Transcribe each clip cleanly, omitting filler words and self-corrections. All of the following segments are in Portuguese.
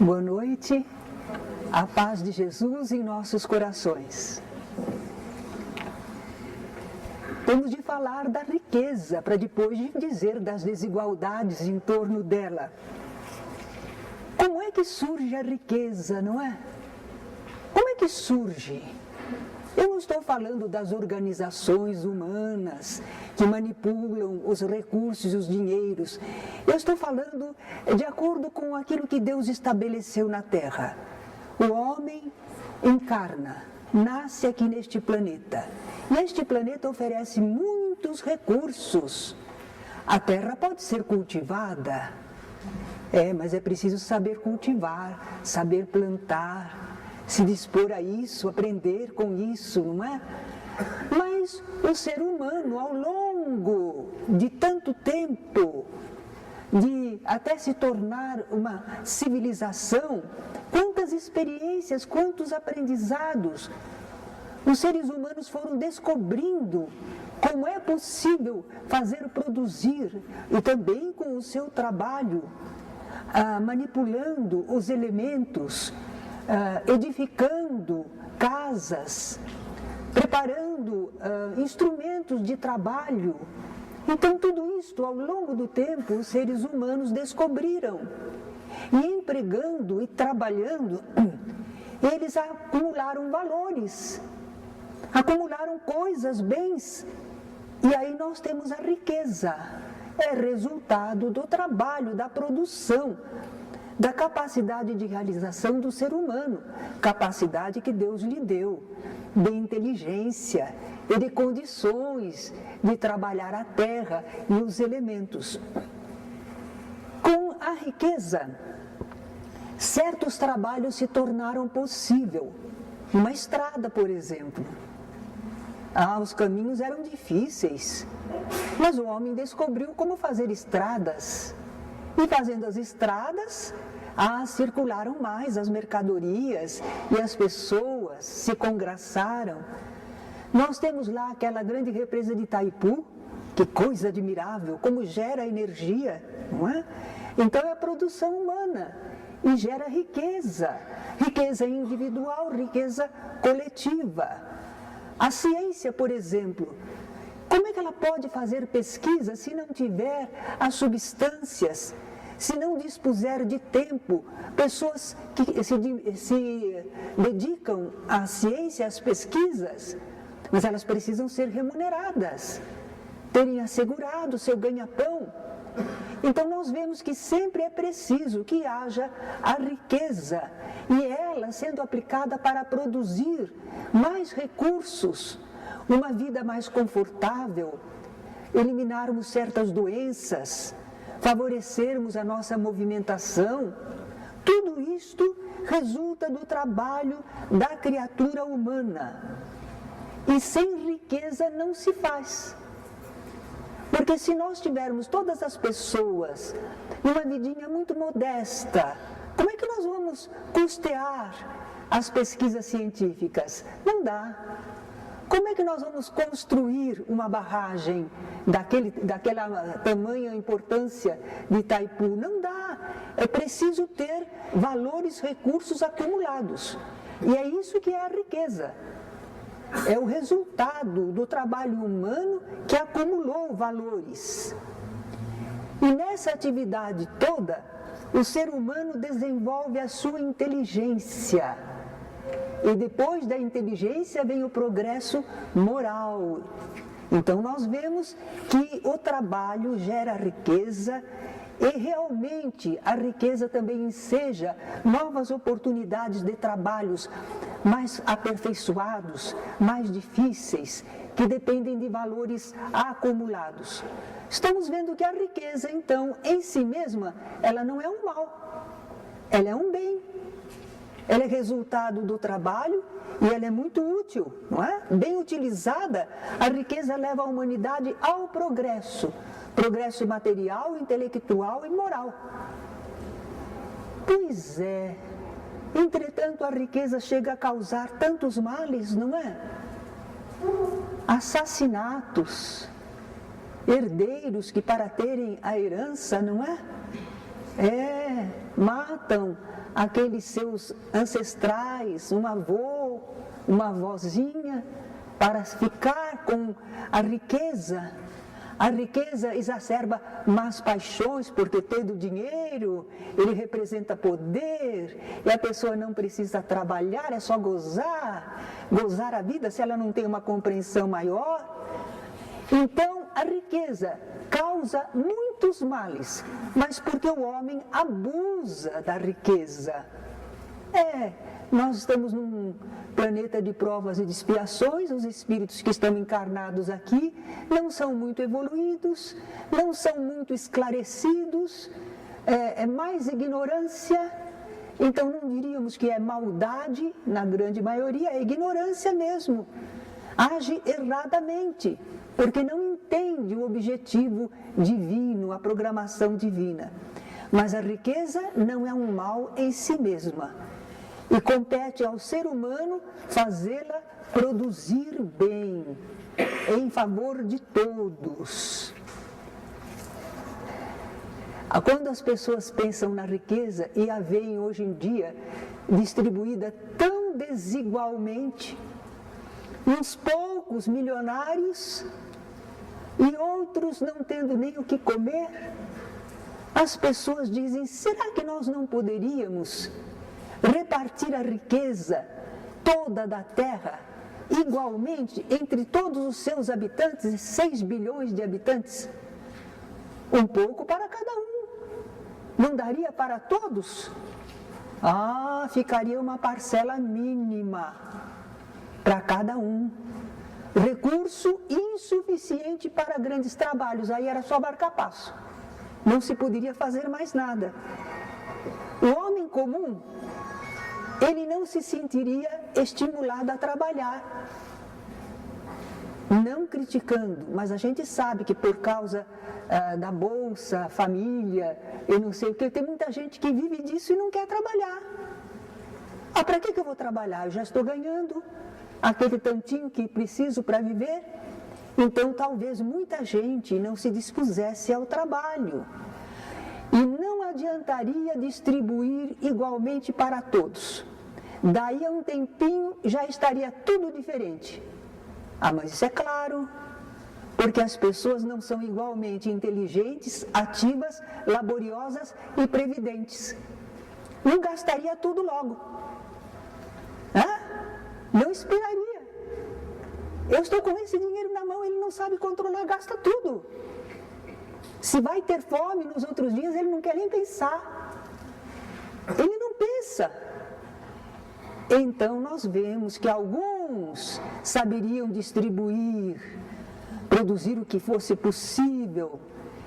Boa noite, a paz de Jesus em nossos corações. Temos de falar da riqueza, para depois dizer das desigualdades em torno dela. Como é que surge a riqueza, não é? Como é que surge? Eu não estou falando das organizações humanas que manipulam os recursos e os dinheiros. Eu estou falando de acordo com aquilo que Deus estabeleceu na Terra. O homem encarna, nasce aqui neste planeta. E este planeta oferece muitos recursos. A Terra pode ser cultivada, mas é preciso saber cultivar, saber plantar, se dispor a isso, aprender com isso, não é? Mas o ser humano, ao longo de tanto tempo, de até se tornar uma civilização, quantas experiências, quantos aprendizados, os seres humanos foram descobrindo como é possível fazer produzir, e também com o seu trabalho, manipulando os elementos, edificando casas, preparando instrumentos de trabalho. Então, tudo isto, ao longo do tempo, os seres humanos descobriram. E empregando e trabalhando, eles acumularam valores, acumularam coisas, bens. E aí nós temos a riqueza. É resultado do trabalho, da produção, da capacidade de realização do ser humano, capacidade que Deus lhe deu, de inteligência e de condições de trabalhar a terra e os elementos. Com a riqueza, certos trabalhos se tornaram possível. Uma estrada, por exemplo. Os caminhos eram difíceis, mas o homem descobriu como fazer estradas. E fazendo as estradas, circularam mais as mercadorias e as pessoas se congraçaram. Nós temos lá aquela grande represa de Itaipu, que coisa admirável, como gera energia, não é? Então é a produção humana e gera riqueza, riqueza individual, riqueza coletiva. A ciência, por exemplo, como é que ela pode fazer pesquisa se não tiver as substâncias, se não dispuser de tempo? Pessoas que se dedicam à ciência, às pesquisas, mas elas precisam ser remuneradas, terem assegurado o seu ganha-pão. Então nós vemos que sempre é preciso que haja a riqueza e ela sendo aplicada para produzir mais recursos, uma vida mais confortável, eliminarmos certas doenças, favorecermos a nossa movimentação. Tudo isto resulta do trabalho da criatura humana. E sem riqueza não se faz. Porque se nós tivermos todas as pessoas numa vidinha muito modesta, como é que nós vamos custear as pesquisas científicas? Não dá. Como é que nós vamos construir uma barragem daquela tamanha importância de Itaipu? Não dá. É preciso ter valores, recursos acumulados. E é isso que é a riqueza. É o resultado do trabalho humano que acumulou valores. E nessa atividade toda, o ser humano desenvolve a sua inteligência. E depois da inteligência vem o progresso moral. Então nós vemos que o trabalho gera riqueza e realmente a riqueza também enseja novas oportunidades de trabalhos mais aperfeiçoados, mais difíceis, que dependem de valores acumulados. Estamos vendo que a riqueza, então, em si mesma, ela não é um mal, ela é um bem. Ela é resultado do trabalho e ela é muito útil, não é? Bem utilizada, a riqueza leva a humanidade ao progresso. Progresso material, intelectual e moral. Pois é. Entretanto, a riqueza chega a causar tantos males, não é? Assassinatos, herdeiros que para terem a herança, não é? matam aqueles seus ancestrais, um avô, uma avózinha, para ficar com a riqueza. A riqueza exacerba más paixões, porque tendo dinheiro, ele representa poder, e a pessoa não precisa trabalhar, é só gozar a vida, se ela não tem uma compreensão maior. Então, a riqueza causa muitos males, mas porque o homem abusa da riqueza. Nós estamos num planeta de provas e de expiações, os espíritos que estão encarnados aqui não são muito evoluídos, não são muito esclarecidos, é mais ignorância. Então não diríamos que é maldade, na grande maioria, é ignorância mesmo. Age erradamente, porque não entende o objetivo divino, a programação divina. Mas a riqueza não é um mal em si mesma. E compete ao ser humano fazê-la produzir bem, em favor de todos. Quando as pessoas pensam na riqueza e a veem hoje em dia distribuída tão desigualmente, uns poucos milionários e outros não tendo nem o que comer, as pessoas dizem: será que nós não poderíamos repartir a riqueza toda da terra igualmente entre todos os seus habitantes, 6 bilhões de habitantes? Um pouco para cada um. Não daria para todos? Ficaria uma parcela mínima para cada um. Recurso insuficiente para grandes trabalhos, aí era só marca-passo. Não se poderia fazer mais nada. O homem comum, ele não se sentiria estimulado a trabalhar. Não criticando, mas a gente sabe que por causa da bolsa, família, eu não sei o que, tem muita gente que vive disso e não quer trabalhar. Para que eu vou trabalhar? Eu já estou ganhando aquele tantinho que preciso para viver. Então talvez muita gente não se dispusesse ao trabalho. E não adiantaria distribuir igualmente para todos. Daí a um tempinho já estaria tudo diferente. Mas isso é claro, porque as pessoas não são igualmente inteligentes, ativas, laboriosas e previdentes. Não gastaria tudo logo. Não esperaria. Eu estou com esse dinheiro na mão, ele não sabe controlar, gasta tudo. Se vai ter fome nos outros dias, ele não quer nem pensar. Ele não pensa. Então nós vemos que alguns saberiam distribuir, produzir o que fosse possível.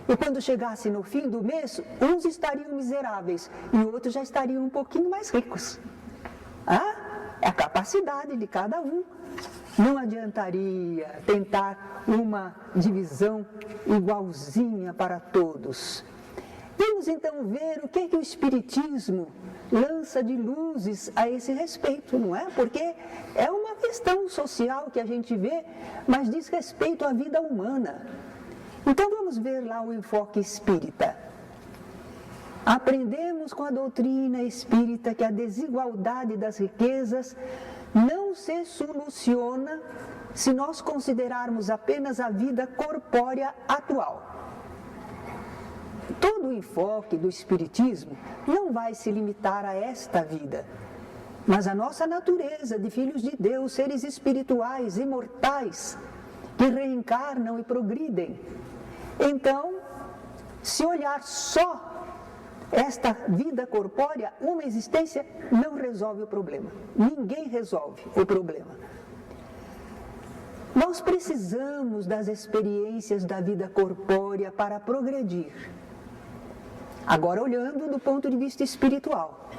E quando chegasse no fim do mês, uns estariam miseráveis e outros já estariam um pouquinho mais ricos. É a capacidade de cada um. Não adiantaria tentar uma divisão igualzinha para todos. Vamos então ver o que o Espiritismo lança de luzes a esse respeito, não é? Porque é uma questão social que a gente vê, mas diz respeito à vida humana. Então vamos ver lá o enfoque espírita. Aprendemos com a doutrina espírita que a desigualdade das riquezas não se soluciona se nós considerarmos apenas a vida corpórea atual. Todo o enfoque do Espiritismo não vai se limitar a esta vida, mas a nossa natureza de filhos de Deus, seres espirituais, imortais, que reencarnam e progridem. Então, se olhar só esta vida corpórea, uma existência, não resolve o problema. Ninguém resolve o problema. Nós precisamos das experiências da vida corpórea para progredir. Agora, olhando do ponto de vista espiritual,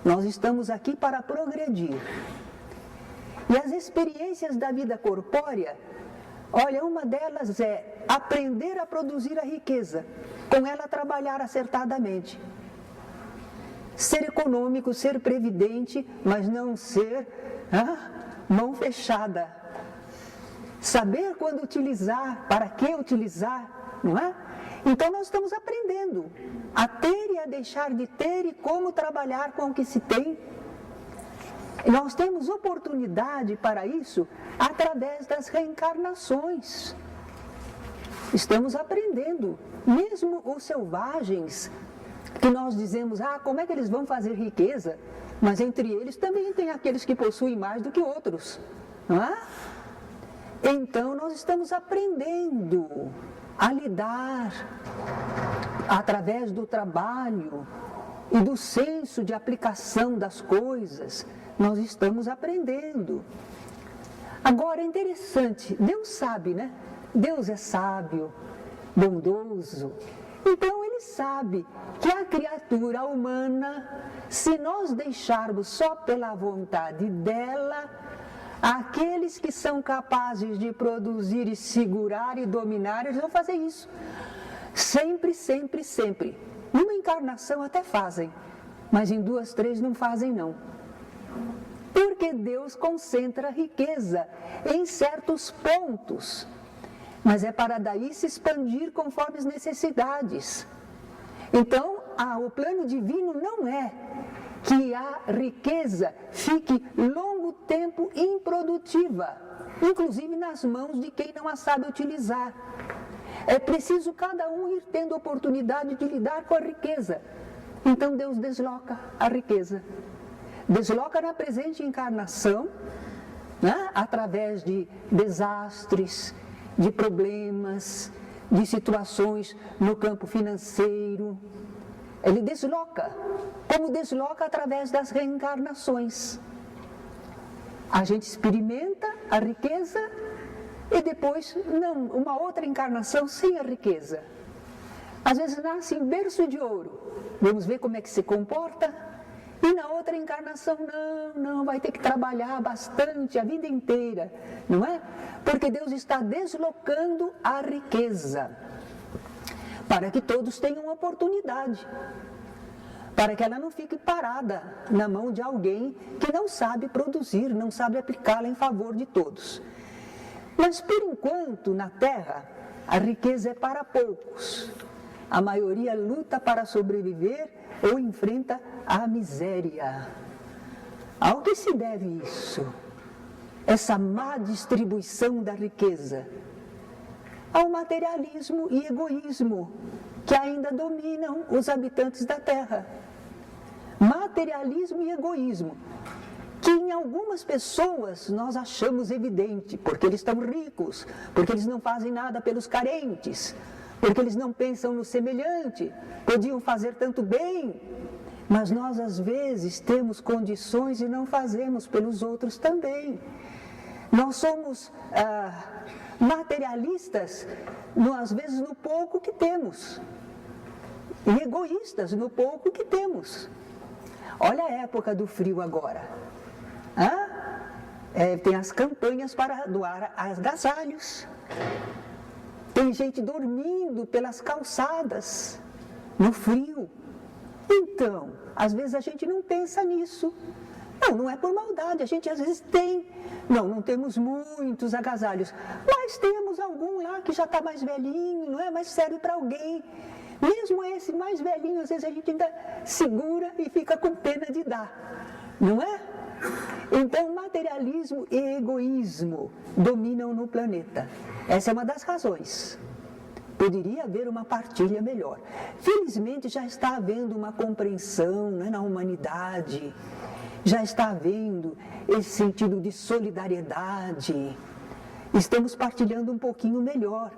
nós estamos aqui para progredir. E as experiências da vida corpórea, olha, uma delas é aprender a produzir a riqueza, com ela trabalhar acertadamente. Ser econômico, ser previdente, mas não ser mão fechada. Saber quando utilizar, para que utilizar, não é? Então nós estamos aprendendo a ter e a deixar de ter e como trabalhar com o que se tem. E nós temos oportunidade para isso através das reencarnações. Estamos aprendendo. Mesmo os selvagens, que nós dizemos, como é que eles vão fazer riqueza? Mas entre eles também tem aqueles que possuem mais do que outros. Não é? Então nós estamos aprendendo a lidar através do trabalho e do senso de aplicação das coisas. Nós estamos aprendendo. Agora é interessante, Deus sabe, né? Deus é sábio, bondoso. Então Ele sabe que a criatura humana, se nós deixarmos só pela vontade dela, aqueles que são capazes de produzir e segurar e dominar, eles vão fazer isso. Sempre, sempre, sempre. Numa encarnação até fazem, mas em 2, 3 não fazem não. Porque Deus concentra riqueza em certos pontos, mas é para daí se expandir conforme as necessidades. Então, o plano divino não é que a riqueza fique longo tempo improdutiva, inclusive nas mãos de quem não a sabe utilizar. É preciso cada um ir tendo oportunidade de lidar com a riqueza. Então Deus desloca a riqueza. Desloca na presente encarnação, né, através de desastres, de problemas, de situações no campo financeiro. Ele desloca, como desloca através das reencarnações. A gente experimenta a riqueza e depois, não, uma outra encarnação sem a riqueza. Às vezes nasce em berço de ouro, vamos ver como é que se comporta, e na outra encarnação, não, vai ter que trabalhar bastante a vida inteira, não é? Porque Deus está deslocando a riqueza, para que todos tenham oportunidade, para que ela não fique parada na mão de alguém que não sabe produzir, não sabe aplicá-la em favor de todos. Mas por enquanto, na Terra, a riqueza é para poucos. A maioria luta para sobreviver ou enfrenta a miséria. Ao que se deve isso? Essa má distribuição da riqueza? Ao materialismo e egoísmo que ainda dominam os habitantes da Terra. Materialismo e egoísmo, que em algumas pessoas nós achamos evidente, porque eles estão ricos, porque eles não fazem nada pelos carentes, porque eles não pensam no semelhante, podiam fazer tanto bem, mas nós às vezes temos condições e não fazemos pelos outros também. Nós somos materialistas, às vezes no pouco que temos, e egoístas no pouco que temos. Olha a época do frio agora. Tem as campanhas para doar agasalhos. Tem gente dormindo pelas calçadas, no frio. Então, às vezes a gente não pensa nisso. Não é por maldade, a gente às vezes tem. Não temos muitos agasalhos, mas temos algum lá que já está mais velhinho, não é? Mas serve para alguém. Mesmo esse mais velhinho, às vezes a gente ainda segura e fica com pena de dar, não é? Então, materialismo e egoísmo dominam no planeta. Essa é uma das razões. Poderia haver uma partilha melhor. Felizmente, já está havendo uma compreensão, né, na humanidade. Já está havendo esse sentido de solidariedade. Estamos partilhando um pouquinho melhor.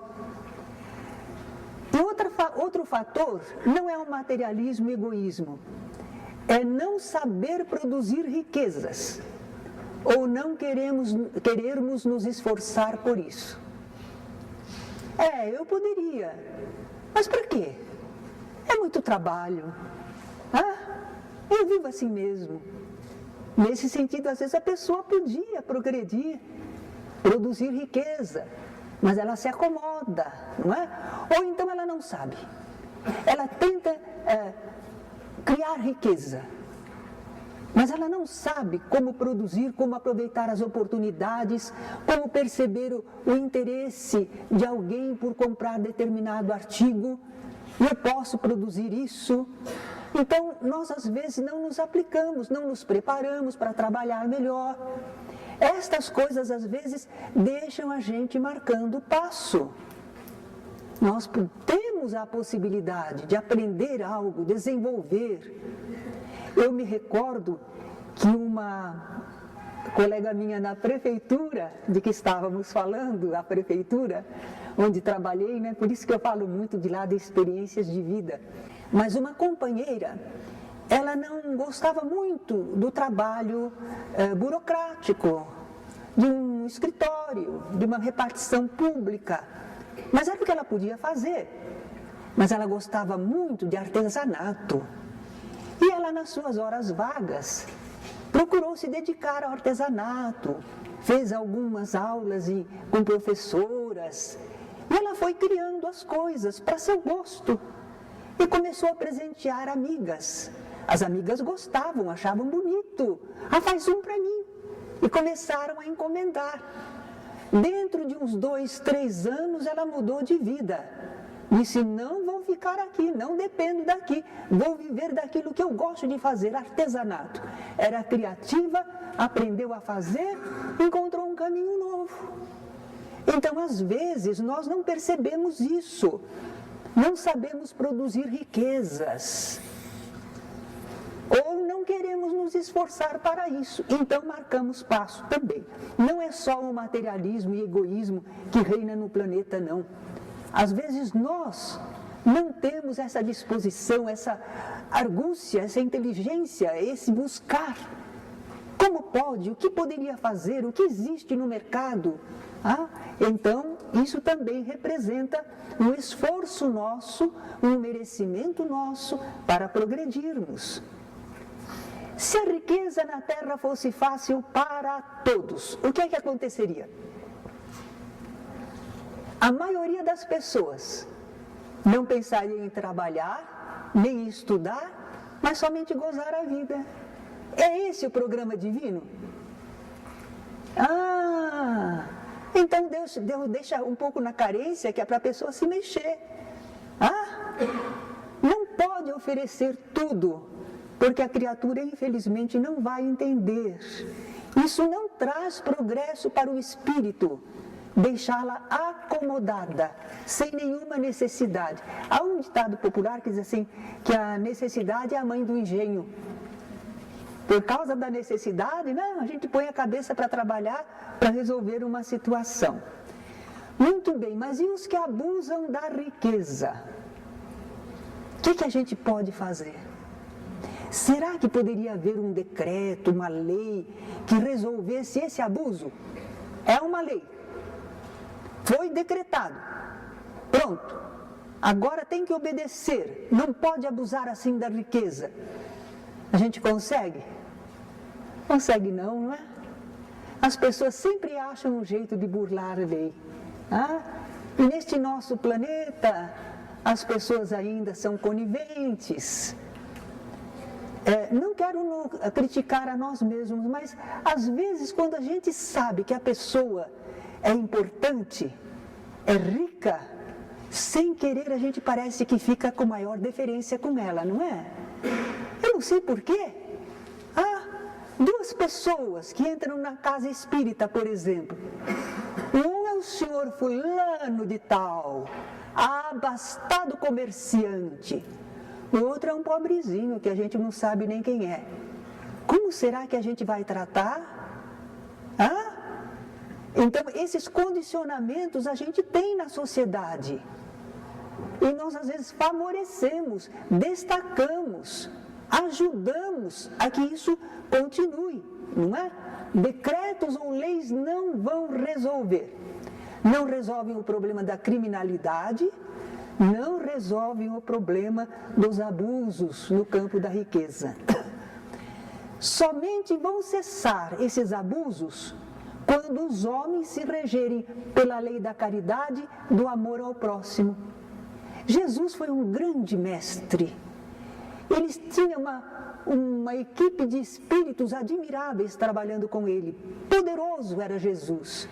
E outro fator não é o materialismo e o egoísmo. É não saber produzir riquezas, ou não querermos nos esforçar por isso. Eu poderia, mas para quê? É muito trabalho. Eu vivo assim mesmo. Nesse sentido, às vezes a pessoa podia progredir, produzir riqueza, mas ela se acomoda, não é? Ou então ela não sabe. Ela tenta criar riqueza, mas ela não sabe como produzir, como aproveitar as oportunidades, como perceber o interesse de alguém por comprar determinado artigo. Eu posso produzir isso. Então, nós às vezes não nos aplicamos, não nos preparamos para trabalhar melhor. Estas coisas às vezes deixam a gente marcando o passo. Nós temos a possibilidade de aprender algo, desenvolver. Eu me recordo que uma colega minha na prefeitura, de que estávamos falando, a prefeitura, onde trabalhei, né? Por isso que eu falo muito de lá de experiências de vida. Mas uma companheira, ela não gostava muito do trabalho burocrático, de um escritório, de uma repartição pública. Mas era o que ela podia fazer. Mas ela gostava muito de artesanato. E ela, nas suas horas vagas, procurou se dedicar ao artesanato, fez algumas aulas com professoras, e ela foi criando as coisas para seu gosto. E começou a presentear amigas. As amigas gostavam, achavam bonito. Ah, faz um para mim. E começaram a encomendar. Dentro de uns 2, 3 anos, ela mudou de vida. Disse, não vou ficar aqui, não dependo daqui, vou viver daquilo que eu gosto de fazer, artesanato. Era criativa, aprendeu a fazer, encontrou um caminho novo. Então, às vezes, nós não percebemos isso, não sabemos produzir riquezas, ou não queremos nos esforçar para isso, então marcamos passo também. Não é só o materialismo e egoísmo que reina no planeta, não. Às vezes nós não temos essa disposição, essa argúcia, essa inteligência, esse buscar. Como pode? O que poderia fazer? O que existe no mercado? Então, isso também representa um esforço nosso, um merecimento nosso para progredirmos. Se a riqueza na terra fosse fácil para todos, o que é que aconteceria? A maioria das pessoas não pensaria em trabalhar, nem em estudar, mas somente gozar a vida. É esse o programa divino? Então Deus deixa um pouco na carência, que é para a pessoa se mexer. Não pode oferecer tudo, porque a criatura, infelizmente, não vai entender. Isso não traz progresso para o espírito. Deixá-la acomodada, sem nenhuma necessidade. Há um ditado popular que diz assim, que a necessidade é a mãe do engenho. Por causa da necessidade, a gente põe a cabeça para trabalhar, para resolver uma situação. Muito bem, mas e os que abusam da riqueza? O que a gente pode fazer? Será que poderia haver um decreto, uma lei, que resolvesse esse abuso? É uma lei. Foi decretado. Pronto. Agora tem que obedecer. Não pode abusar assim da riqueza. A gente consegue? Consegue não é? As pessoas sempre acham um jeito de burlar a lei. E neste nosso planeta, as pessoas ainda são coniventes. Não quero criticar a nós mesmos, mas às vezes quando a gente sabe que a pessoa é importante, é rica, sem querer a gente parece que fica com maior deferência com ela, não é? Eu não sei porquê. 2 pessoas que entram na casa espírita, por exemplo. Um é o senhor fulano de tal, abastado comerciante. O outro é um pobrezinho que a gente não sabe nem quem é. Como será que a gente vai tratar? Então, esses condicionamentos a gente tem na sociedade. E nós, às vezes, favorecemos, destacamos, ajudamos a que isso continue, não é? Decretos ou leis não vão resolver. Não resolvem o problema da criminalidade, não resolvem o problema dos abusos no campo da riqueza. Somente vão cessar esses abusos quando os homens se regerem pela lei da caridade, do amor ao próximo. Jesus foi um grande mestre. Ele tinha uma equipe de espíritos admiráveis trabalhando com ele. Poderoso era Jesus.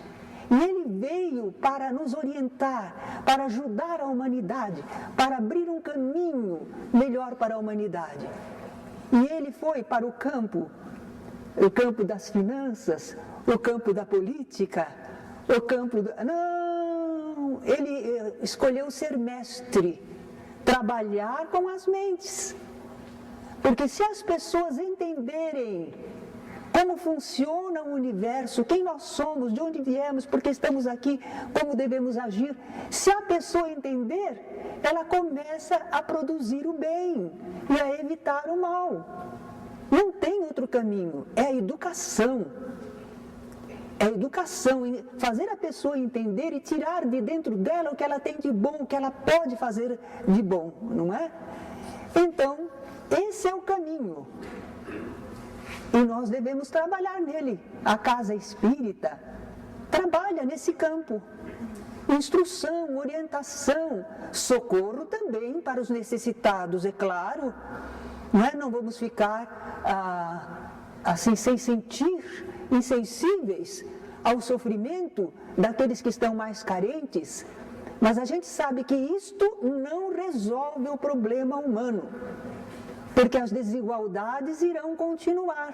E ele veio para nos orientar, para ajudar a humanidade, para abrir um caminho melhor para a humanidade. E ele foi para o campo das finanças, o campo da política, o campo do... Não, ele escolheu ser mestre, trabalhar com as mentes. Porque se as pessoas entenderem como funciona o universo, quem nós somos, de onde viemos, porque estamos aqui, como devemos agir, se a pessoa entender, ela começa a produzir o bem e a evitar o mal. Não tem outro caminho, é a educação. É a educação, fazer a pessoa entender e tirar de dentro dela o que ela tem de bom, o que ela pode fazer de bom, não é? Então, esse é o caminho. E nós devemos trabalhar nele. A casa espírita trabalha nesse campo. Instrução, orientação, socorro também para os necessitados, é claro. Não vamos ficar assim sem sentir, insensíveis ao sofrimento daqueles que estão mais carentes. Mas a gente sabe que isto não resolve o problema humano. Porque as desigualdades irão continuar.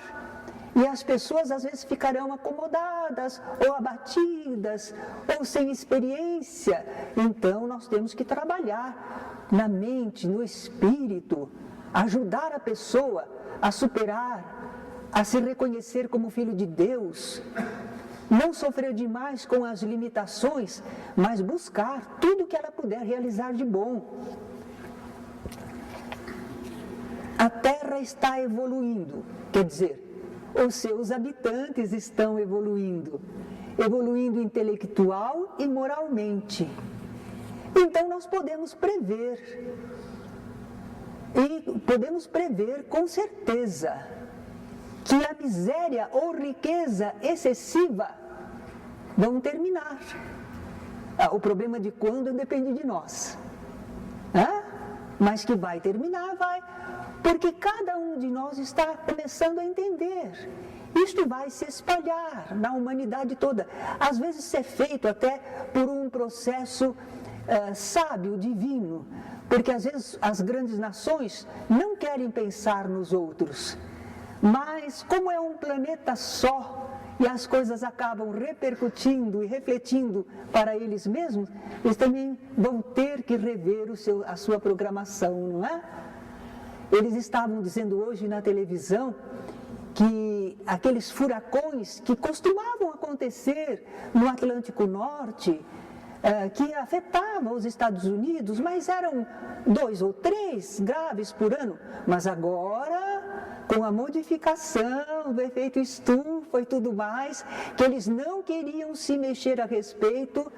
E as pessoas às vezes ficarão acomodadas, ou abatidas, ou sem experiência. Então nós temos que trabalhar na mente, no espírito, ajudar a pessoa a superar, a se reconhecer como filho de Deus. Não sofrer demais com as limitações, mas buscar tudo que ela puder realizar de bom. A Terra está evoluindo, quer dizer, os seus habitantes estão evoluindo intelectual e moralmente. Então nós podemos prever, e podemos prever com certeza, que a miséria ou riqueza excessiva vão terminar. O problema de quando depende de nós. Mas que vai terminar, vai. Porque cada um de nós está começando a entender. Isto vai se espalhar na humanidade toda. Às vezes isso é feito até por um processo sábio, divino. Porque às vezes as grandes nações não querem pensar nos outros. Mas como é um planeta só, e as coisas acabam repercutindo e refletindo para eles mesmos, eles também vão ter que rever a sua programação, não é? Eles estavam dizendo hoje na televisão que aqueles furacões que costumavam acontecer no Atlântico Norte, que afetavam os Estados Unidos, mas eram 2 ou 3 graves por ano. Mas agora, com a modificação do efeito estufa e tudo mais, que eles não queriam se mexer a respeito,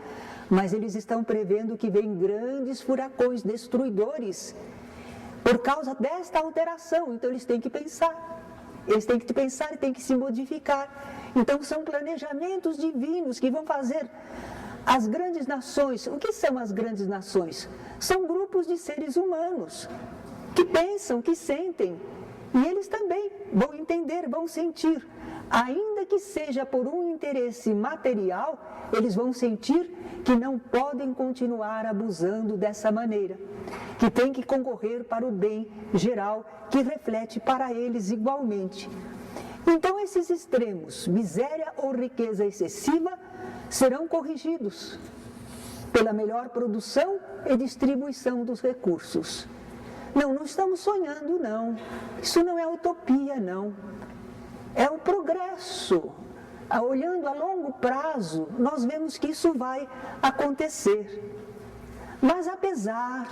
mas eles estão prevendo que vem grandes furacões destruidores por causa desta alteração. Então eles têm que pensar. Eles têm que pensar e têm que se modificar. Então são planejamentos divinos que vão fazer as grandes nações. O que são as grandes nações? São grupos de seres humanos que pensam, que sentem. E eles também vão entender, vão sentir. Ainda que seja por um interesse material, eles vão sentir que não podem continuar abusando dessa maneira, que tem que concorrer para o bem geral, que reflete para eles igualmente. Então esses extremos, miséria ou riqueza excessiva, serão corrigidos pela melhor produção e distribuição dos recursos. Não estamos sonhando, não. Isso não é utopia, não. É o progresso. Olhando a longo prazo, nós vemos que isso vai acontecer. Mas apesar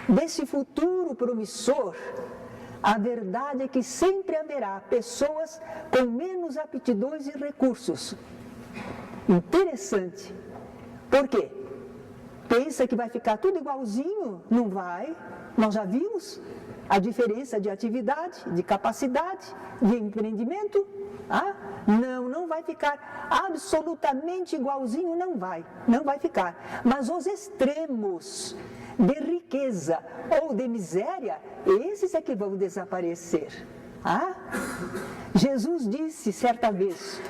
desse futuro promissor, a verdade é que sempre haverá pessoas com menos aptidões e recursos. Interessante. Por quê? Pensa que vai ficar tudo igualzinho? Não vai. Nós já vimos a diferença de atividade, de capacidade, de empreendimento. Não vai ficar absolutamente igualzinho, não vai ficar. Mas os extremos de riqueza ou de miséria, esses é que vão desaparecer. Ah? Jesus disse certa vez: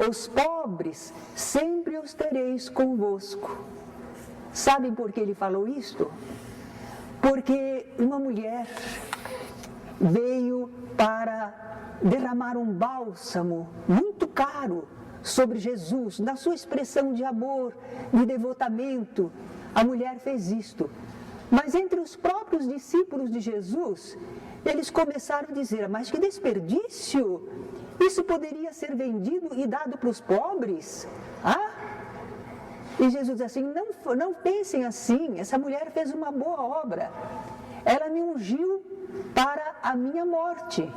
os pobres sempre os tereis convosco. Sabem por que ele falou isto? Porque uma mulher veio para derramar um bálsamo muito caro sobre Jesus, na sua expressão de amor, de devotamento. A mulher fez isto. Mas entre os próprios discípulos de Jesus, eles começaram a dizer: mas que desperdício! Isso poderia ser vendido e dado para os pobres? Ah? E Jesus diz assim: não pensem assim, essa mulher fez uma boa obra. Ela me ungiu para a minha morte.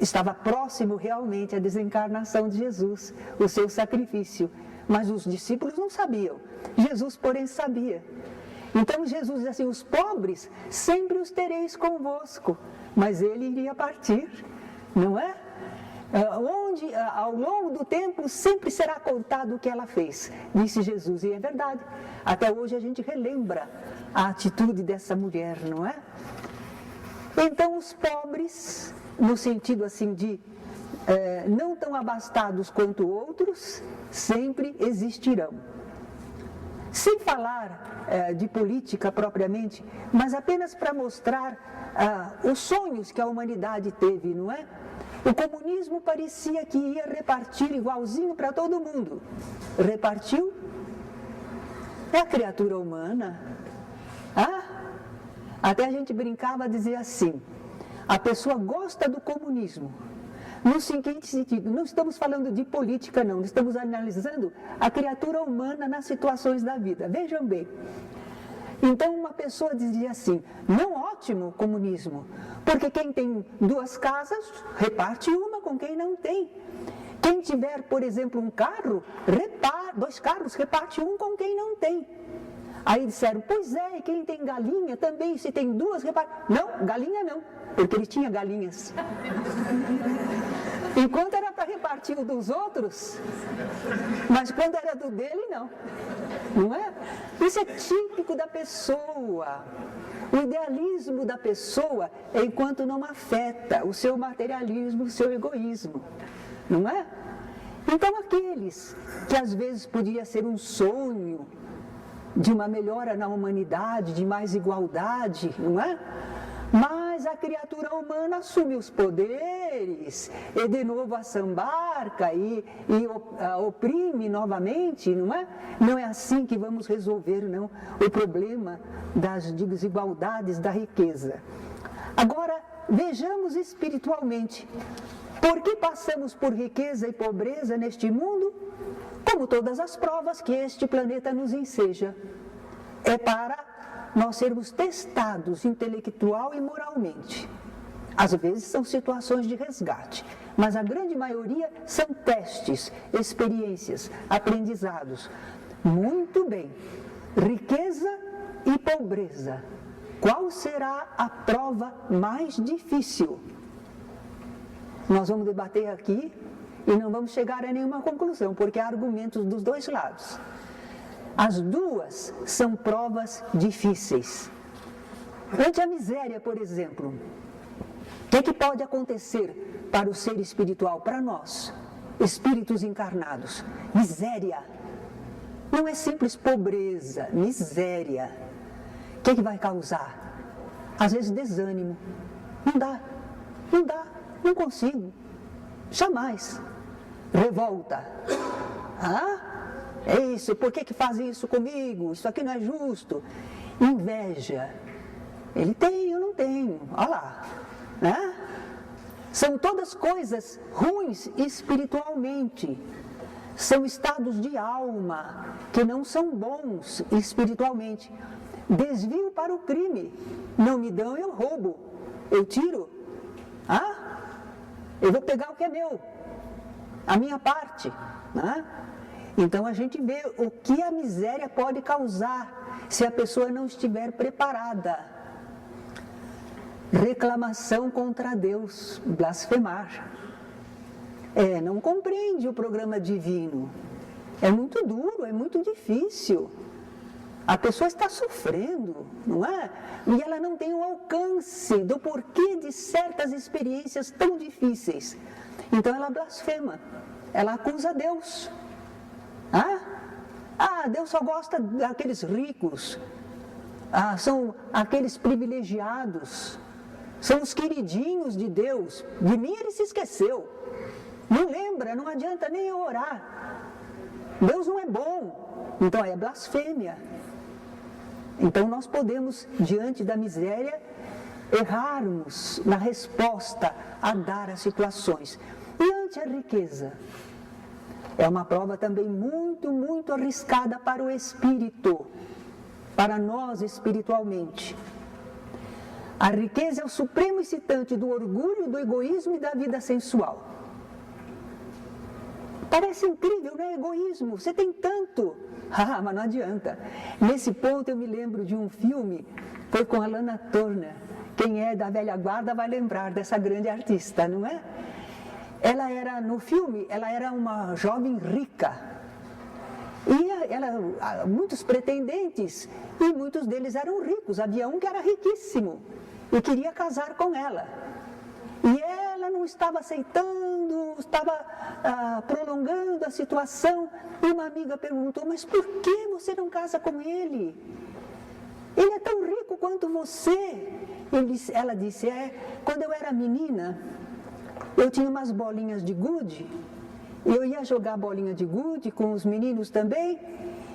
Estava próximo realmente a desencarnação de Jesus, o seu sacrifício. Mas os discípulos não sabiam. Jesus, porém, sabia. Então Jesus diz assim: os pobres sempre os tereis convosco. Mas ele iria partir, não é? Onde ao longo do tempo sempre será contado o que ela fez, disse Jesus, e é verdade. Até hoje a gente relembra a atitude dessa mulher, não é? Então os pobres, no sentido assim de não tão abastados quanto outros, sempre existirão. Sem falar de política propriamente, mas apenas para mostrar os sonhos que a humanidade teve, não é? O comunismo parecia que ia repartir igualzinho para todo mundo. Repartiu? É a criatura humana. Ah? Até a gente brincava a dizer assim: a pessoa gosta do comunismo. No seguinte sentido, não estamos falando de política não, estamos analisando a criatura humana nas situações da vida. Vejam bem. Então uma pessoa dizia assim: não, ótimo o comunismo, porque quem tem 2 casas, reparte uma com quem não tem. Quem tiver, por exemplo, um carro, 2 carros, reparte um com quem não tem. Aí disseram: pois é, e quem tem galinha também, se tem 2, reparte. Não, galinha não, porque ele tinha galinhas. Enquanto era para repartir o dos outros, mas quando era do dele, não. Não é? Isso é típico da pessoa. O idealismo da pessoa é enquanto não afeta o seu materialismo, o seu egoísmo. Não é? Então aqueles que às vezes podia ser um sonho de uma melhora na humanidade, de mais igualdade, não é? Mas a criatura humana assume os poderes e de novo assambarca e oprime novamente, não é? Não é assim que vamos resolver, não, o problema das desigualdades da riqueza. Agora, vejamos espiritualmente. Por que passamos por riqueza e pobreza neste mundo? Como todas as provas que este planeta nos enseja. É para nós sermos testados intelectual e moralmente. Às vezes são situações de resgate, mas a grande maioria são testes, experiências, aprendizados. Muito bem, riqueza e pobreza. Qual será a prova mais difícil? Nós vamos debater aqui e não vamos chegar a nenhuma conclusão, porque há argumentos dos 2 lados. As 2 são provas difíceis. Ante a miséria, por exemplo, o que pode acontecer para o ser espiritual, para nós, espíritos encarnados? Miséria. Não é simples pobreza, miséria. O que vai causar? Às vezes desânimo. Não dá, não consigo. Jamais. Revolta. Ah? É isso, por que fazem isso comigo? Isso aqui não é justo. Inveja. Ele tem, eu não tenho. Olha lá. Né? São todas coisas ruins espiritualmente. São estados de alma que não são bons espiritualmente. Desvio para o crime. Não me dão, eu roubo. Eu tiro. Ah? Eu vou pegar o que é meu. A minha parte. Né? Então a gente vê o que a miséria pode causar se a pessoa não estiver preparada. Reclamação contra Deus, blasfemar. Não compreende o programa divino. É muito duro, é muito difícil. A pessoa está sofrendo, não é? E ela não tem o alcance do porquê de certas experiências tão difíceis. Então ela blasfema, ela acusa Deus. Deus só gosta daqueles ricos, são aqueles privilegiados, são os queridinhos de Deus. De mim ele se esqueceu, não lembra, não adianta nem eu orar. Deus não é bom, então é blasfêmia. Então nós podemos, diante da miséria, errarmos na resposta a dar às situações. E ante a riqueza? É uma prova também muito, muito arriscada para o espírito, para nós espiritualmente. A riqueza é o supremo excitante do orgulho, do egoísmo e da vida sensual. Parece incrível, né? Egoísmo, você tem tanto. Mas não adianta. Nesse ponto eu me lembro de um filme, foi com a Lana Turner. Quem é da velha guarda vai lembrar dessa grande artista, não é? No filme, ela era uma jovem rica. E muitos pretendentes, e muitos deles eram ricos. Havia um que era riquíssimo e queria casar com ela. E ela não estava aceitando, estava prolongando a situação. E uma amiga perguntou, mas por que você não casa com ele? Ele é tão rico quanto você. Ela disse, quando eu era menina, eu tinha umas bolinhas de gude, eu ia jogar bolinha de gude com os meninos também,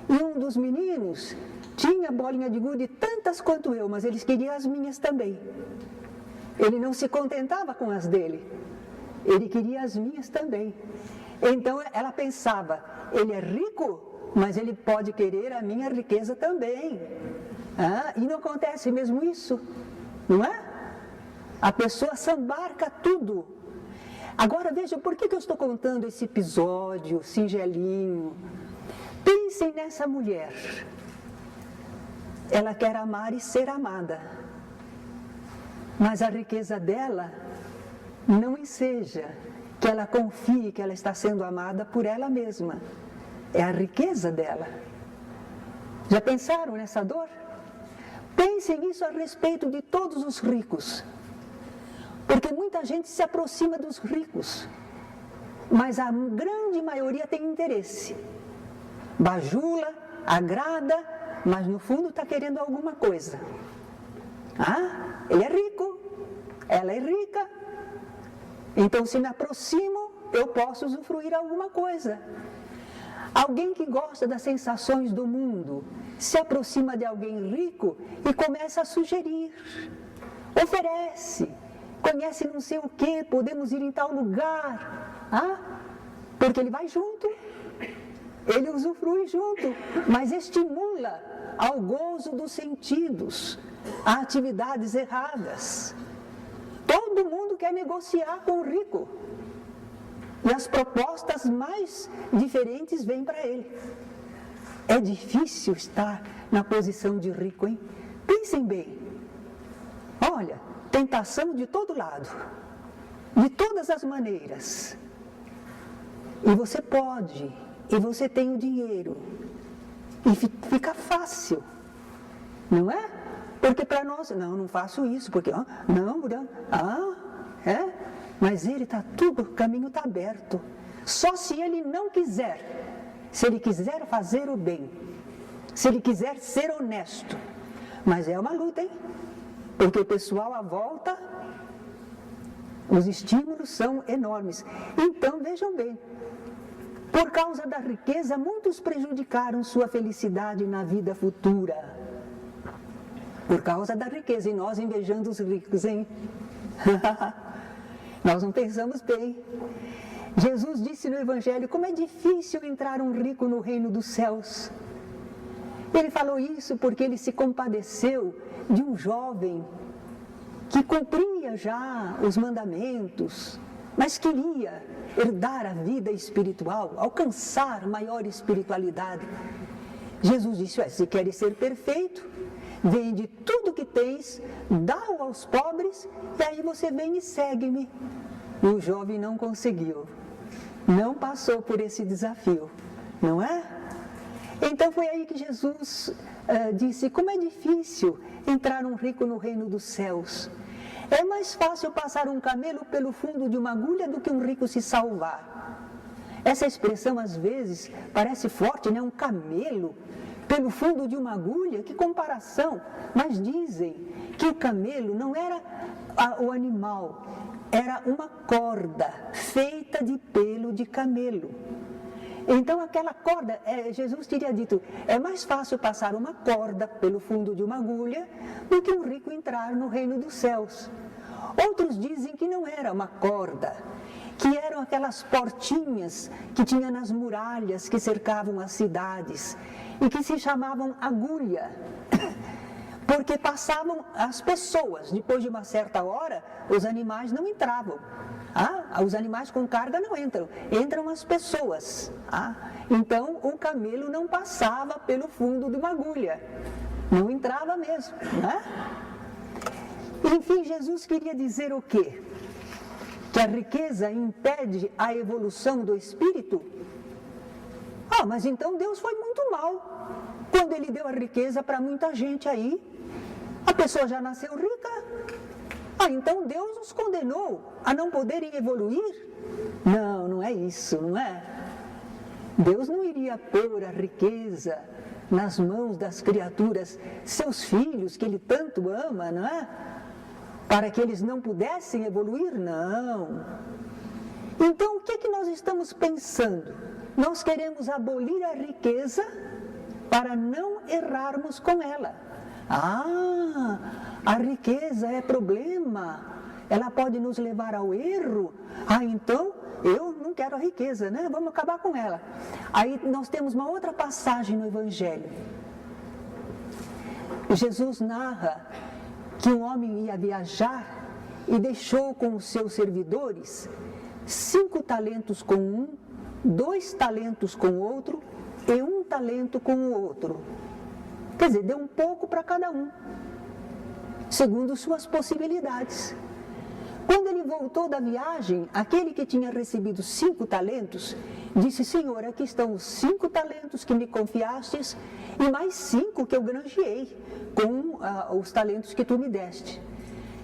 e um dos meninos tinha bolinha de gude tantas quanto eu, mas eles queriam as minhas também. Ele não se contentava com as dele, ele queria as minhas também. Então ela pensava, ele é rico, mas ele pode querer a minha riqueza também. E não acontece mesmo isso, não é? A pessoa sambarca tudo. Agora vejam, por que eu estou contando esse episódio singelinho? Pensem nessa mulher. Ela quer amar e ser amada. Mas a riqueza dela não enseja que ela confie que ela está sendo amada por ela mesma. É a riqueza dela. Já pensaram nessa dor? Pensem isso a respeito de todos os ricos. Porque muita gente se aproxima dos ricos, mas a grande maioria tem interesse. Bajula, agrada, mas no fundo está querendo alguma coisa. Ele é rico, ela é rica, então se me aproximo, eu posso usufruir alguma coisa. Alguém que gosta das sensações do mundo se aproxima de alguém rico e começa a sugerir, oferece, conhece não sei o que, podemos ir em tal lugar, porque ele vai junto, ele usufrui junto, mas estimula ao gozo dos sentidos, a atividades erradas. Todo mundo quer negociar com o rico. E as propostas mais diferentes vêm para ele. É difícil estar na posição de rico, hein? Pensem bem. Olha, tentação de todo lado, de todas as maneiras. E você pode, e você tem o dinheiro. E fica fácil, não é? Porque para nós, não faço isso, porque, mas ele está tudo, o caminho está aberto. Só se ele não quiser, se ele quiser fazer o bem, se ele quiser ser honesto. Mas é uma luta, hein? Porque o pessoal à volta, os estímulos são enormes. Então, vejam bem, por causa da riqueza, muitos prejudicaram sua felicidade na vida futura. Por causa da riqueza, e nós invejando os ricos, hein? Nós não pensamos bem. Jesus disse no Evangelho, como é difícil entrar um rico no reino dos céus. Ele falou isso porque ele se compadeceu de um jovem que cumpria já os mandamentos, mas queria herdar a vida espiritual, alcançar maior espiritualidade. Jesus disse, se queres ser perfeito, vende tudo que tens, dá-o aos pobres, e aí você vem e segue-me. E o jovem não conseguiu, não passou por esse desafio, não é? Então foi aí que Jesus disse, como é difícil entrar um rico no reino dos céus. É mais fácil passar um camelo pelo fundo de uma agulha do que um rico se salvar. Essa expressão às vezes parece forte, né? Um camelo pelo fundo de uma agulha, que comparação! Mas dizem que o camelo não era o animal, era uma corda feita de pelo de camelo. Então aquela corda, Jesus teria dito, é mais fácil passar uma corda pelo fundo de uma agulha do que um rico entrar no reino dos céus. Outros dizem que não era uma corda, que eram aquelas portinhas que tinha nas muralhas que cercavam as cidades e que se chamavam agulha, porque passavam as pessoas, depois de uma certa hora, os animais não entravam. Os animais com carga não entram as pessoas. Então o camelo não passava pelo fundo de uma agulha, não entrava mesmo. Enfim, Jesus queria dizer o quê? Que a riqueza impede a evolução do espírito? Mas então Deus foi muito mal quando Ele deu a riqueza para muita gente aí. A pessoa já nasceu rica. Então Deus os condenou a não poderem evoluir? Não, não é isso, não é? Deus não iria pôr a riqueza nas mãos das criaturas, seus filhos, que Ele tanto ama, não é? Para que eles não pudessem evoluir? Não. Então, o que é que nós estamos pensando? Nós queremos abolir a riqueza para não errarmos com ela. A riqueza é problema, ela pode nos levar ao erro. Então eu não quero a riqueza, né? Vamos acabar com ela. Aí nós temos uma outra passagem no Evangelho. Jesus narra que um homem ia viajar e deixou com os seus servidores 5 talentos com um, 2 talentos com o outro e 1 talento com o outro. Quer dizer, deu um pouco para cada um, segundo suas possibilidades. Quando ele voltou da viagem, aquele que tinha recebido 5 talentos, disse, Senhor, aqui estão os 5 talentos que me confiastes e mais 5 que eu granjeei com os talentos que tu me deste.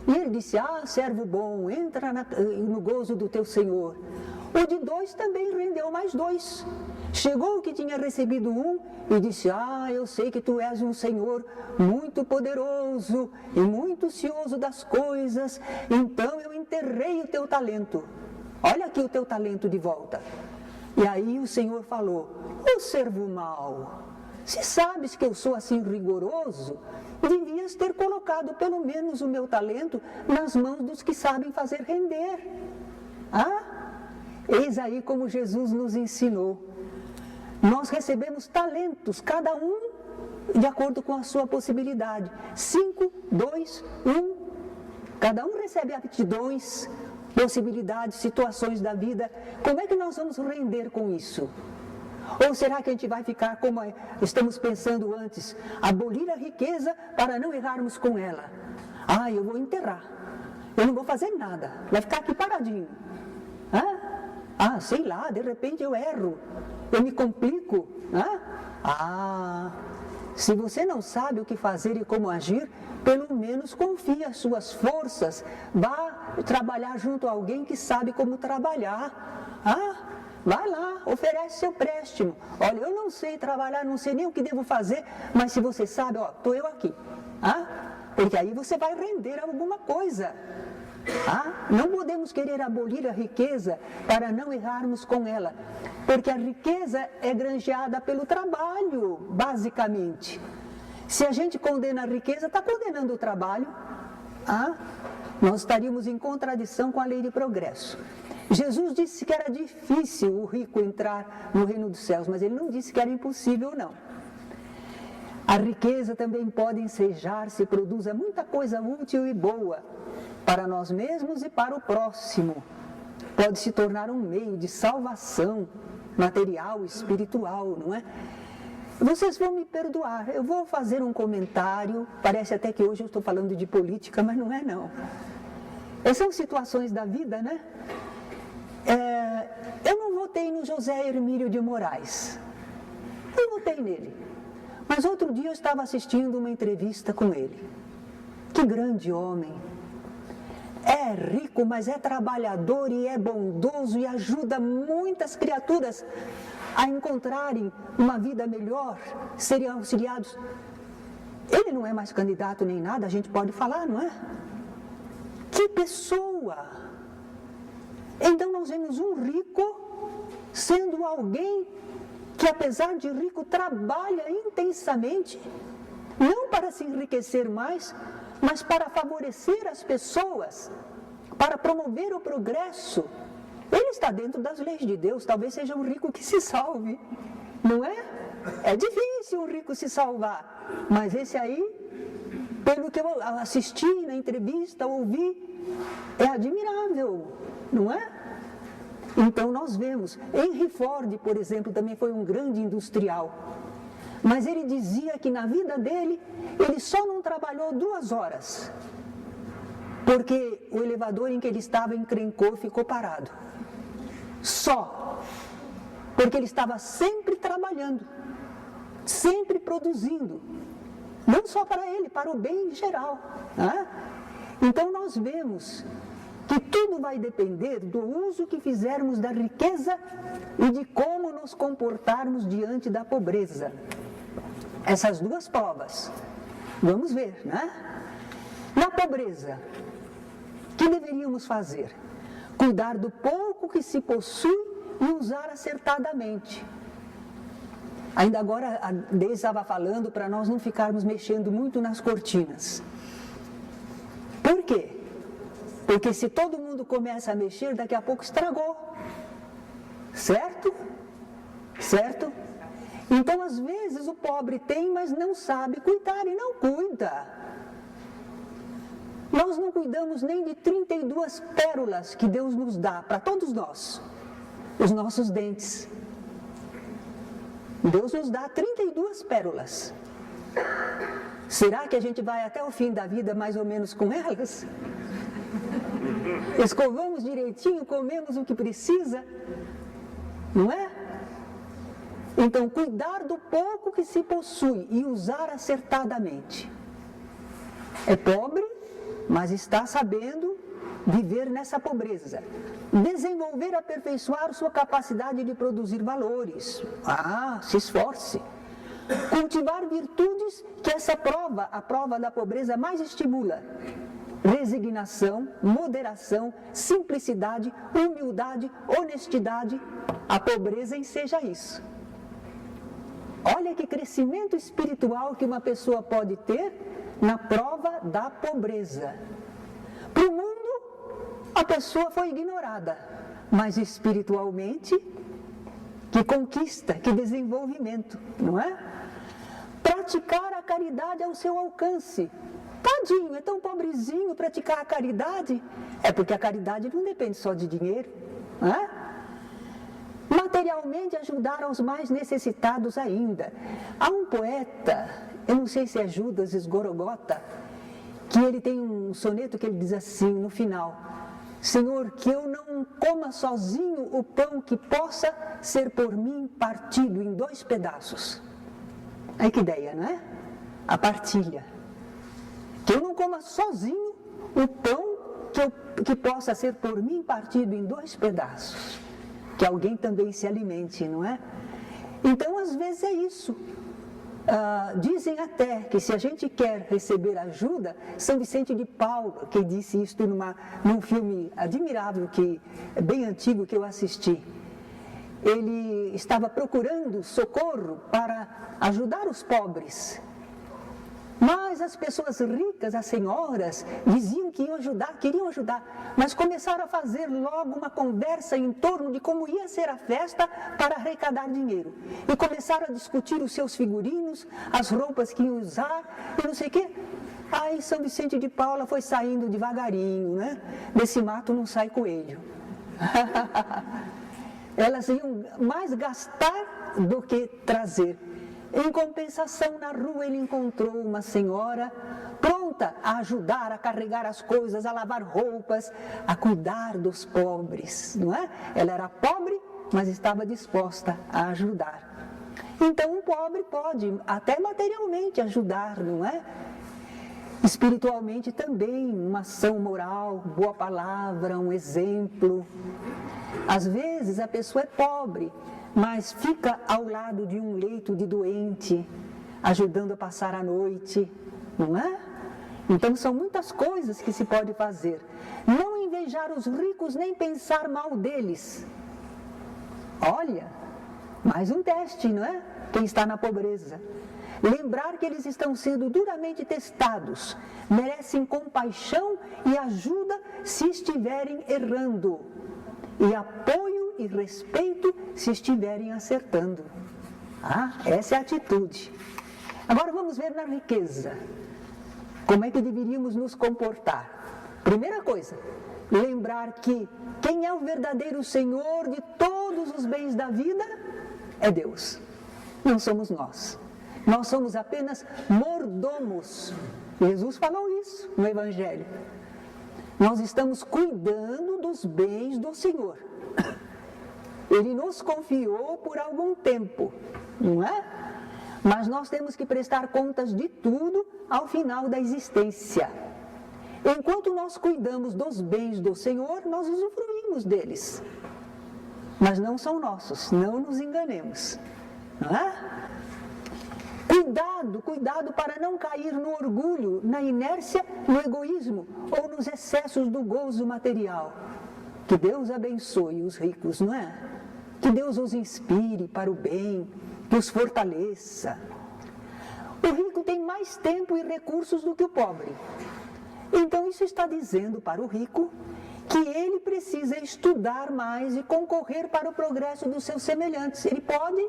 E ele disse, servo bom, entra no gozo do teu Senhor. O de 2 também rendeu mais 2. Chegou o que tinha recebido 1 e disse, eu sei que tu és um Senhor muito poderoso e muito cioso das coisas, então eu enterrei o teu talento. Olha aqui o teu talento de volta. E aí o Senhor falou, ô servo mau, se sabes que eu sou assim rigoroso, devias ter colocado pelo menos o meu talento nas mãos dos que sabem fazer render. Eis aí como Jesus nos ensinou. Nós recebemos talentos, cada um de acordo com a sua possibilidade. 5, 2, 1. Cada um recebe aptidões, possibilidades, situações da vida. Como é que nós vamos render com isso? Ou será que a gente vai ficar como estamos pensando antes, abolir a riqueza para não errarmos com ela? Eu vou enterrar, eu não vou fazer nada, vai ficar aqui paradinho. Sei lá, de repente eu erro, eu me complico. Se você não sabe o que fazer e como agir, pelo menos confie as suas forças, vá trabalhar junto a alguém que sabe como trabalhar. Vai lá, oferece seu préstimo. Olha, eu não sei trabalhar, não sei nem o que devo fazer, mas se você sabe, estou eu aqui. Porque aí você vai render alguma coisa. Não podemos querer abolir a riqueza para não errarmos com ela, porque a riqueza é granjeada pelo trabalho, basicamente. Se a gente condena a riqueza, está condenando o trabalho. Nós estaríamos em contradição com a lei de progresso. Jesus disse que era difícil o rico entrar no reino dos céus, mas ele não disse que era impossível, não. A riqueza também pode ensejar se produza muita coisa útil e boa para nós mesmos e para o próximo. Pode se tornar um meio de salvação material e espiritual, não é? Vocês vão me perdoar, eu vou fazer um comentário, parece até que hoje eu estou falando de política, mas não é não. São situações da vida, né? Eu não votei no José Hermílio de Moraes. Eu votei acreditei nele. Mas outro dia eu estava assistindo uma entrevista com ele. Que grande homem! É rico, mas é trabalhador e é bondoso e ajuda muitas criaturas a encontrarem uma vida melhor, serem auxiliados. Ele não é mais candidato nem nada, a gente pode falar, não é? Que pessoa! Então nós vemos um rico sendo alguém que, apesar de rico, trabalha intensamente, não para se enriquecer mais, mas para favorecer as pessoas, para promover o progresso. Ele está dentro das leis de Deus, talvez seja um rico que se salve, não é? É difícil um rico se salvar, mas esse aí, pelo que eu assisti na entrevista, ouvi, é admirável, não é? Então nós vemos, Henry Ford, por exemplo, também foi um grande industrial, mas ele dizia que na vida dele, ele só não trabalhou 2 horas, porque o elevador em que ele estava encrencou e ficou parado. Só, porque ele estava sempre trabalhando, sempre produzindo, não só para ele, para o bem geral, né? Então nós vemos que tudo vai depender do uso que fizermos da riqueza e de como nos comportarmos diante da pobreza. Essas 2 provas, vamos ver, né? Na pobreza, o que deveríamos fazer? Cuidar do pouco que se possui e usar acertadamente. Ainda agora a Deise estava falando para nós não ficarmos mexendo muito nas cortinas. Por quê? Porque se todo mundo começa a mexer, daqui a pouco estragou. Certo? Certo? Então, às vezes, o pobre tem, mas não sabe cuidar e não cuida. Nós não cuidamos nem de 32 pérolas que Deus nos dá para todos nós. Os nossos dentes. Deus nos dá 32 pérolas. Será que a gente vai até o fim da vida mais ou menos com elas? Escovamos direitinho, comemos o que precisa, não é? Então, cuidar do pouco que se possui e usar acertadamente. É pobre, mas está sabendo viver nessa pobreza. Desenvolver e aperfeiçoar sua capacidade de produzir valores. Se esforce. Cultivar virtudes que essa prova, a prova da pobreza, mais estimula. Resignação, moderação, simplicidade, humildade, honestidade. A pobreza enseja isso. Olha que crescimento espiritual que uma pessoa pode ter na prova da pobreza. Para o mundo, a pessoa foi ignorada, mas espiritualmente, que conquista, que desenvolvimento, não é? Praticar a caridade ao seu alcance. Tadinho, é tão pobrezinho praticar a caridade. É porque a caridade não depende só de dinheiro, não é? Materialmente ajudar aos mais necessitados ainda. Há um poeta, eu não sei se é Judas Esgorogota, que ele tem um soneto que ele diz assim no final: Senhor, que eu não coma sozinho o pão que possa ser por mim partido em 2 pedaços. Aí que ideia, não é? A partilha. Que eu não coma sozinho o pão que possa ser por mim partido em 2 pedaços. Que alguém também se alimente, não é? Então, às vezes é isso. Dizem até que se a gente quer receber ajuda, São Vicente de Paulo, que disse isso num filme admirável, bem antigo, que eu assisti. Ele estava procurando socorro para ajudar os pobres. Mas as pessoas ricas, as senhoras, diziam que iam ajudar, queriam ajudar, mas começaram a fazer logo uma conversa em torno de como ia ser a festa para arrecadar dinheiro. E começaram a discutir os seus figurinos, as roupas que iam usar e não sei o quê. Aí São Vicente de Paula foi saindo devagarinho, né? Desse mato não sai coelho. Elas iam mais gastar do que trazer. Em compensação, na rua ele encontrou uma senhora pronta a ajudar, a carregar as coisas, a lavar roupas, a cuidar dos pobres, não é? Ela era pobre, mas estava disposta a ajudar. Então um pobre pode, até materialmente, ajudar, não é? Espiritualmente também, uma ação moral, boa palavra, um exemplo. Às vezes a pessoa é pobre, mas fica ao lado de um leito de doente, ajudando a passar a noite, não é? Então são muitas coisas que se pode fazer. Não invejar os ricos nem pensar mal deles. Olha, mais um teste, não é? Quem está na pobreza. Lembrar que eles estão sendo duramente testados, merecem compaixão e ajuda se estiverem errando, e apoio e respeito se estiverem acertando. Essa é a atitude. Agora vamos ver na riqueza. Como é que deveríamos nos comportar? Primeira coisa, lembrar que quem é o verdadeiro Senhor de todos os bens da vida é Deus, não somos nós. Nós somos apenas mordomos. Jesus falou isso no Evangelho. Nós estamos cuidando dos bens do Senhor. Ele nos confiou por algum tempo, não é? Mas nós temos que prestar contas de tudo ao final da existência. Enquanto nós cuidamos dos bens do Senhor, nós usufruímos deles. Mas não são nossos, não nos enganemos. Não é? Cuidado para não cair no orgulho, na inércia, no egoísmo ou nos excessos do gozo material. Que Deus abençoe os ricos, não é? Que Deus os inspire para o bem, que os fortaleça. O rico tem mais tempo e recursos do que o pobre. Então isso está dizendo para o rico que ele precisa estudar mais e concorrer para o progresso dos seus semelhantes. Ele pode,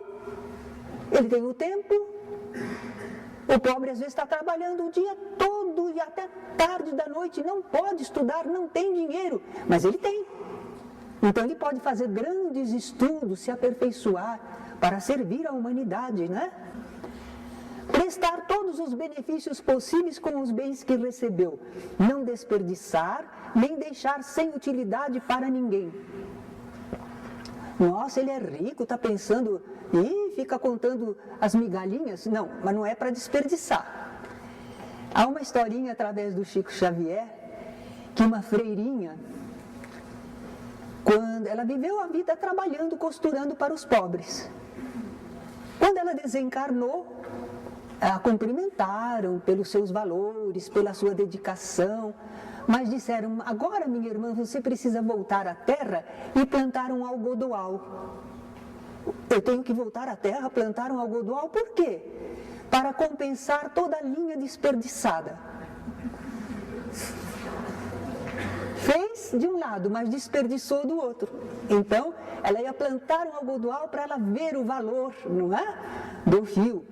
ele tem o tempo. O pobre às vezes está trabalhando o dia todo e até tarde da noite, não pode estudar, não tem dinheiro, mas ele tem. Então ele pode fazer grandes estudos, se aperfeiçoar para servir à humanidade, né? Prestar todos os benefícios possíveis com os bens que recebeu, não desperdiçar, nem deixar sem utilidade para ninguém. Nossa, ele é rico, está pensando, fica contando as migalhinhas. Não, mas não é para desperdiçar. Há uma historinha através do Chico Xavier, que uma freirinha, quando ela viveu a vida trabalhando, costurando para os pobres. Quando ela desencarnou, a cumprimentaram pelos seus valores, pela sua dedicação, mas disseram: agora, minha irmã, você precisa voltar à terra e plantar um algodoal. Eu tenho que voltar à terra, plantar um algodoal, por quê? Para compensar toda a linha desperdiçada. Fez de um lado, mas desperdiçou do outro. Então, ela ia plantar um algodoal para ela ver o valor, não é? Do fio.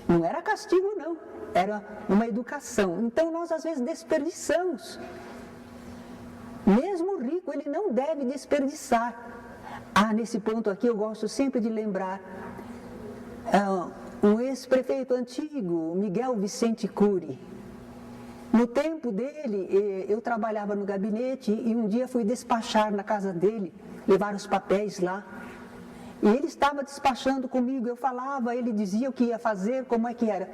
Não era castigo, não. Era uma educação. Então, nós às vezes desperdiçamos. Mesmo o rico, ele não deve desperdiçar. Nesse ponto aqui eu gosto sempre de lembrar um ex-prefeito antigo, Miguel Vicente Cury. No tempo dele, eu trabalhava no gabinete e um dia fui despachar na casa dele, levar os papéis lá. E ele estava despachando comigo, eu falava, ele dizia o que ia fazer, como é que era.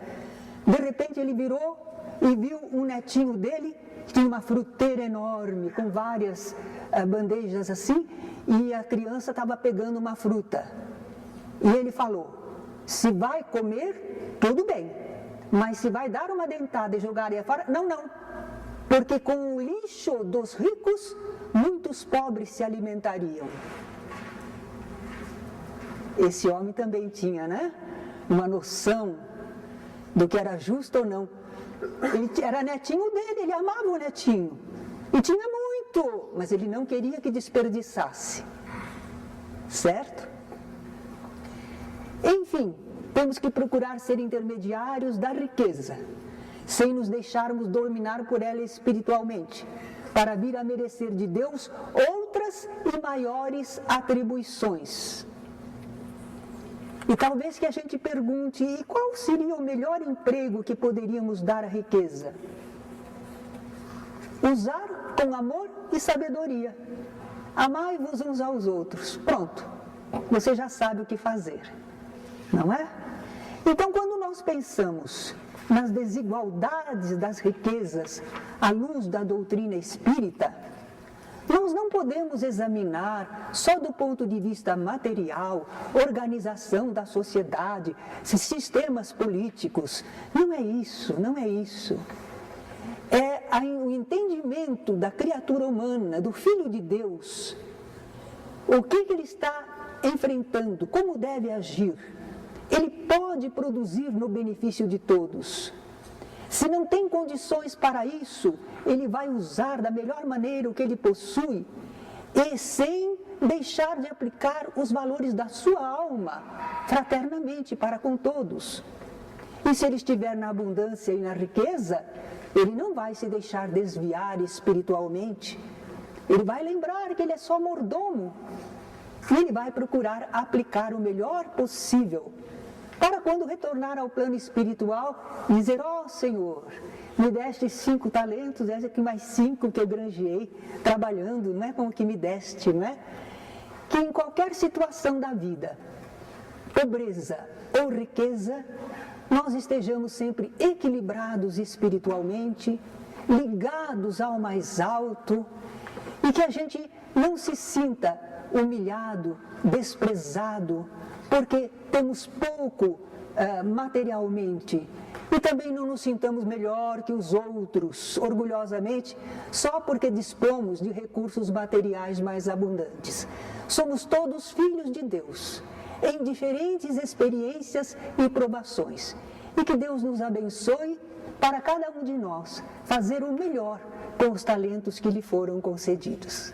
De repente ele virou e viu um netinho dele, que tinha uma fruteira enorme, com várias bandejas assim, e a criança estava pegando uma fruta. E ele falou: se vai comer, tudo bem, mas se vai dar uma dentada e jogar aí fora, não, porque com o lixo dos ricos, muitos pobres se alimentariam. Esse homem também tinha, né? Uma noção do que era justo ou não. Ele era netinho dele, ele amava o netinho. E tinha muito, mas ele não queria que desperdiçasse. Certo? Enfim, temos que procurar ser intermediários da riqueza, sem nos deixarmos dominar por ela espiritualmente, para vir a merecer de Deus outras e maiores atribuições. E talvez que a gente pergunte: e qual seria o melhor emprego que poderíamos dar à riqueza? Usar com amor e sabedoria. Amai-vos uns aos outros. Pronto, você já sabe o que fazer, não é? Então, quando nós pensamos nas desigualdades das riquezas à luz da doutrina espírita, nós não podemos examinar só do ponto de vista material, organização da sociedade, sistemas políticos. Não é isso, não é isso. É o entendimento da criatura humana, do Filho de Deus. O que ele está enfrentando, como deve agir. Ele pode produzir no benefício de todos. Se não tem condições para isso, ele vai usar da melhor maneira o que ele possui e sem deixar de aplicar os valores da sua alma fraternamente para com todos. E se ele estiver na abundância e na riqueza, ele não vai se deixar desviar espiritualmente. Ele vai lembrar que ele é só mordomo. E ele vai procurar aplicar o melhor possível para quando retornar ao plano espiritual, dizer, ó Senhor, me deste 5 talentos, esse aqui mais 5 que eu granjeei, trabalhando, não é como que me deste, não é? Que em qualquer situação da vida, pobreza ou riqueza, nós estejamos sempre equilibrados espiritualmente, ligados ao mais alto, e que a gente não se sinta humilhado, desprezado, porque temos pouco materialmente, e também não nos sintamos melhor que os outros, orgulhosamente, só porque dispomos de recursos materiais mais abundantes. Somos todos filhos de Deus, em diferentes experiências e provações, e que Deus nos abençoe para cada um de nós fazer o melhor com os talentos que lhe foram concedidos.